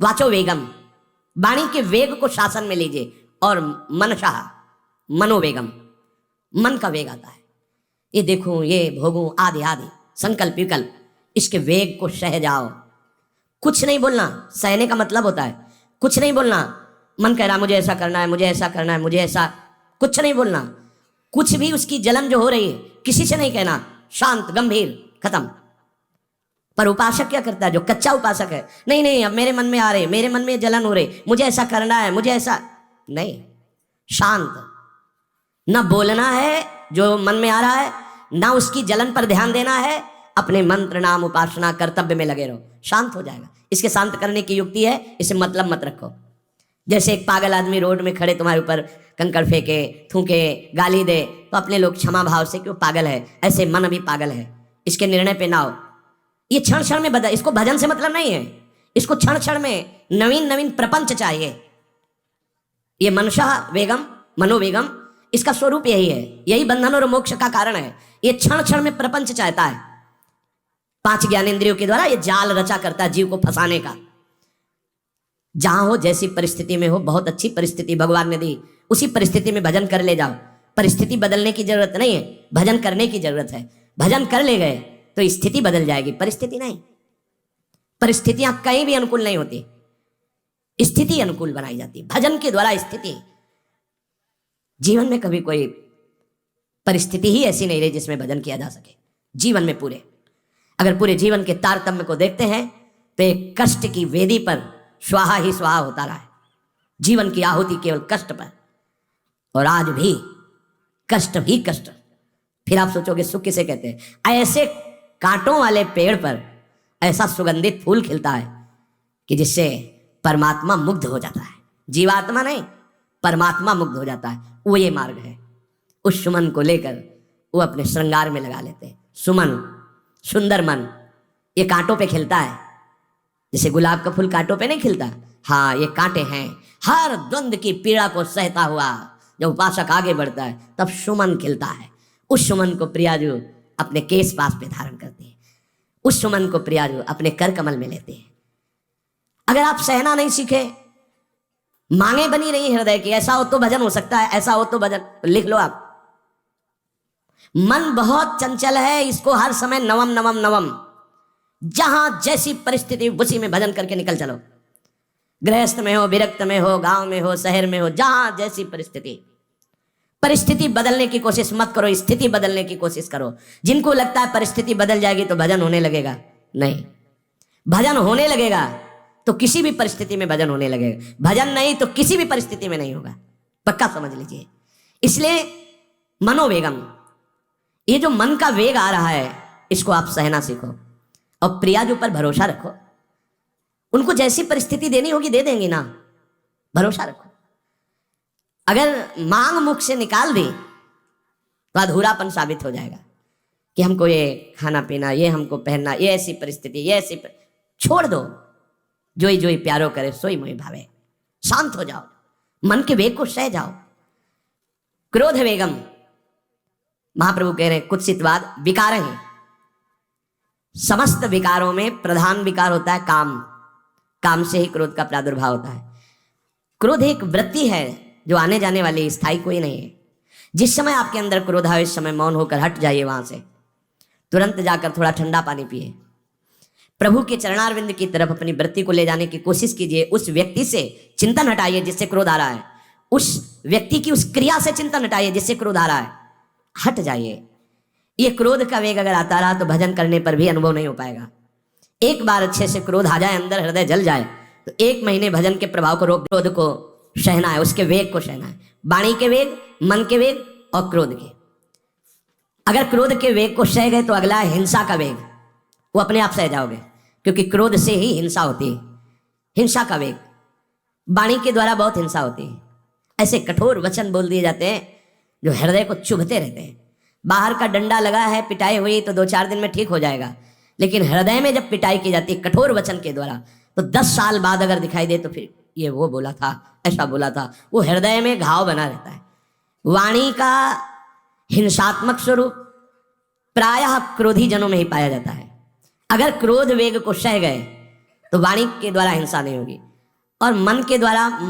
वाचो वेगम, वाणी के वेग को शासन में लीजिए। और मनशाह, मनोवेगम, मन का वेग आता है। ये देखूं, ये भोगूं, आदि आदि संकल्प विकल्प, इसके वेग को सह जाओ। कुछ नहीं बोलना, सहने का मतलब होता है कुछ नहीं बोलना। मन कह रहा मुझे ऐसा करना है, मुझे ऐसा करना है, मुझे ऐसा, कुछ नहीं बोलना। कुछ भी उसकी जलन जो हो रही है किसी से नहीं कहना, शांत गंभीर, खत्म। पर उपासक क्या करता है, जो कच्चा उपासक है, नहीं नहीं अब मेरे मन में आ रहे, मेरे मन में जलन हो रही, मुझे ऐसा करना है, मुझे ऐसा नहीं। शांत, न बोलना है जो मन में आ रहा है, ना उसकी जलन पर ध्यान देना है, अपने मंत्र नाम उपासना कर्तव्य में लगे रहो, शांत हो जाएगा। इसके शांत करने की युक्ति है, इसे मतलब मत रखो। जैसे एक पागल आदमी रोड में खड़े तुम्हारे ऊपर कंकड़ फेंके, थूके, गाली दे, तो अपने लोग क्षमा भाव से क्यों पागल है, ऐसे मन भी पागल है, इसके निर्णय पे ना हो। ये क्षण क्षण में बदल, इसको भजन से मतलब नहीं है, इसको क्षण क्षण में नवीन नवीन प्रपंच चाहिए। ये मनशा वेगम, मनोवेगम, इसका स्वरूप यही है, यही बंधन और मोक्ष का कारण है। ये क्षण क्षण में प्रपंच चाहता है। 5 ज्ञानेंद्रियों के द्वारा ये जाल रचा करता है जीव को फंसाने का। जहां हो, जैसी परिस्थिति में हो, बहुत अच्छी परिस्थिति भगवान ने दी, उसी परिस्थिति में भजन कर ले जाओ। परिस्थिति बदलने की जरूरत नहीं है, भजन करने की जरूरत है। भजन कर ले गए तो स्थिति बदल जाएगी, परिस्थिति नहीं। परिस्थितियां कहीं भी अनुकूल नहीं होती, स्थिति अनुकूल बनाई जाती, भजन के द्वारा स्थिति। जीवन में कभी कोई परिस्थिति ही ऐसी नहीं रही जिसमें भजन किया जा सके। जीवन में पूरे, अगर पूरे जीवन के तारतम्य को देखते हैं तो एक कष्ट की वेदी पर स्वाहा ही स्वाहा होता रहा है। जीवन की आहुति केवल कष्ट पर, और आज भी कष्ट ही कष्ट। फिर आप सोचोगे सुख किसे कहते हैं? ऐसे कांटों वाले पेड़ पर ऐसा सुगंधित फूल खिलता है कि जिससे परमात्मा मुग्ध हो जाता है। जीवात्मा नहीं, परमात्मा मुग्ध हो जाता है। वो ये मार्ग है। उस सुमन को लेकर वो अपने श्रृंगार में लगा लेते हैं। सुमन, सुंदर मन, ये कांटों पे खिलता है। जैसे गुलाब का फूल कांटों पे नहीं खिलता, हाँ ये कांटे हैं। हर द्वंद की पीड़ा को सहता हुआ जब उपासक आगे बढ़ता है तब सुमन खिलता है। उस सुमन को प्रियाजू अपने केश पास पे धारण करते हैं, उस सुमन को प्रियाजू अपने कर कमल में लेते हैं। अगर आप सहना नहीं सीखे, मांगे बनी रही हृदय की, ऐसा हो तो भजन हो सकता है, ऐसा हो तो भजन, लिख लो आप। मन बहुत चंचल है, इसको हर समय नवम नवम नवम, जहां जैसी परिस्थिति उसी में भजन करके निकल चलो। गृहस्थ में हो, विरक्त में हो, गांव में हो, शहर में हो, जहां जैसी परिस्थिति। परिस्थिति बदलने की कोशिश मत करो, स्थिति बदलने की कोशिश करो। जिनको लगता है परिस्थिति बदल जाएगी तो भजन होने लगेगा, नहीं। भजन होने लगेगा तो किसी भी परिस्थिति में भजन होने लगेगा, भजन नहीं तो किसी भी परिस्थिति में नहीं होगा, पक्का समझ लीजिए। इसलिए मनोवेगम, ये जो मन का वेग आ रहा है, इसको आप सहना सीखो और प्रियाजू पर भरोसा रखो। उनको जैसी परिस्थिति देनी होगी दे देंगी ना, भरोसा रखो। अगर मांग मुख से निकाल दी तो अधूरापन साबित हो जाएगा कि हमको ये खाना पीना, ये हमको पहनना, ये ऐसी परिस्थिति, ये ऐसी छोड़ दो। जोई जोई प्यारो करे सोई मोहि भावे। शांत हो जाओ, मन के वेग को सह जाओ। क्रोध वेगम, महाप्रभु कह रहे हैं कुत्सितवाद विकार है। समस्त विकारों में प्रधान विकार होता है काम। काम से ही क्रोध का प्रादुर्भाव होता है। क्रोध एक वृत्ति है जो आने जाने वाली, स्थायी कोई नहीं है। जिस समय आपके अंदर क्रोध आए उस समय मौन होकर हट जाइए वहां से, तुरंत जाकर थोड़ा ठंडा पानी पिए, प्रभु के चरणारविंद की तरफ अपनी वृत्ति को ले जाने की कोशिश कीजिए। उस व्यक्ति से चिंतन हटाइए जिससे क्रोध आ रहा है, उस व्यक्ति की उस क्रिया से चिंतन हटाइए जिससे क्रोध आ रहा है, हट जाइए। ये क्रोध का वेग अगर आता रहा तो भजन करने पर भी अनुभव नहीं हो पाएगा। एक बार अच्छे से क्रोध आ जाए, अंदर हृदय जल जाए, तो 1 महीने भजन के प्रभाव को रोक, क्रोध को सहना है, उसके वेग को सहना है। वाणी के वेग, मन के वेग और क्रोध के। अगर क्रोध के वेग को सह गए तो अगला है हिंसा का वेग, वो अपने आप सह जाओगे, क्योंकि क्रोध से ही हिंसा होती है। हिंसा का वेग, वाणी के द्वारा बहुत हिंसा होती है। ऐसे कठोर वचन बोल दिए जाते हैं जो हृदय को चुभते रहते हैं। बाहर का डंडा लगा है, पिटाई हुई तो 2-4 दिन में ठीक हो जाएगा, लेकिन हृदय में जब पिटाई की जाती है कठोर वचन के द्वारा, तो 10 साल बाद अगर दिखाई दे तो फिर ये वो बोला था, ऐसा बोला था, वो हृदय में घाव बना रहता है। वाणी का हिंसात्मक स्वरूप प्रायः क्रोधी जनों में ही पाया जाता है। अगर क्रोध वेग को सह गए तो वाणी के द्वारा हिंसा नहीं होगी। और मन के द्वारा